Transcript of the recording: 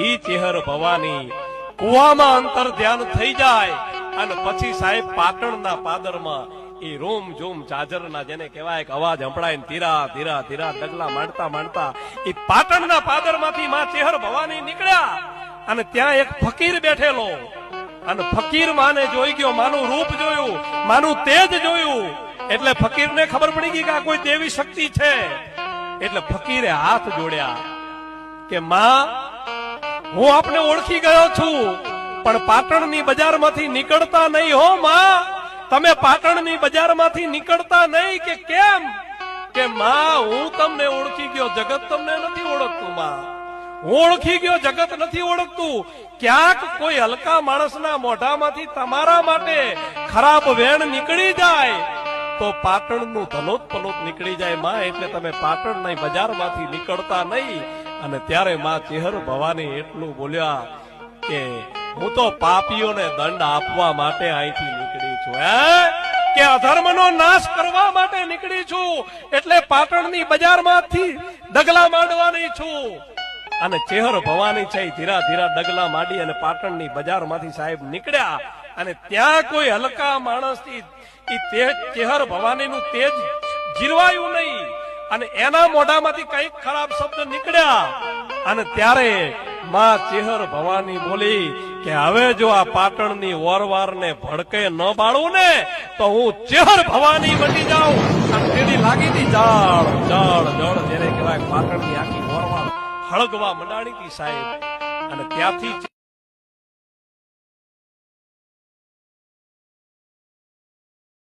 ઈ ચેહર ભવાની કુવામાં અંતર ધ્યાન થઈ જાય અને પછી સાહેબ પાટણના પાદરમાં એ રોમ જોમ જાજરના જેને કહેવાય કે અવાજ સંભળાય ને ધીરા ધીરા ધીરા ડગલા માંડતા માંડતા એ પાટણના પાદરમાંથી માં ચેહર ભવાની નીકળ્યા અને ત્યાં એક ફકીર બેઠેલો અને ફકીર માને જોઈ ગયો, માનું રૂપ જોયું, માનું તેજ જોયું એટલે ફકીરને ખબર પડી ગઈ કે આ કોઈ દેવી શક્તિ છે. એટલે ફકીરે હાથ જોડ્યા કે માં, હું આપને ઓળખી ગયો છું, પણ પાટણની બજારમાંથી નીકળતા નહીં હો માં. તમે પાટણની બજારમાંથી નીકળતા નહીં કે કેમ? કે માં, હું તમને ઓળખી ગયો, જગત તમને નથી ઓળખતું માં. હું ઓળખી ગયો, જગત નથી ઓળખતું. ક્યાંક કોઈ હલકા માણસના મોઢામાંથી તમારા માટે ખરાબ વેણ નીકળી જાય તો પાટણનું ધલોત પલોત નીકળી જાય માં. એટલે તમે પાટણની બજારમાંથી નીકળતા નહીં. અને ત્યારે માં ચેહર ભવાની એટલું બોલ્યા કે હું તો પાપીઓને દંડ આપવા માટે અહીંથી નીકળી છું, કે અધર્મનો નાશ કરવા માટે નીકળી છું. એટલે પાટણની બજારમાંથી ડગલા માંડવાની છું. અને ચેહર ભવાની છે ધીરા ધીરા ડગલા માંડી અને પાટણની બજારમાંથી સાહેબ નીકળ્યા. અને ત્યાં કોઈ હલકા માણસથી ચેહર ભવાનીનું તેજ જીરવાયું નહીં અને એના મોઢામાંથી કઈક ખરાબ શબ્દ નીકળ્યા. અને ત્યારે માં ચેહર ભવાની બોલી કે હવે જો આ પાટણની ઓરવારને ભડકે ન બાળું ને તો હું ચેહર ભવાની બની જાઉં. અને તેની લાગી હતી જળ જળ જળ જેને કહેવાય પાટણની આખી ઓરવાર હળગવા મંડાણી હતી સાહેબ. અને ત્યાંથી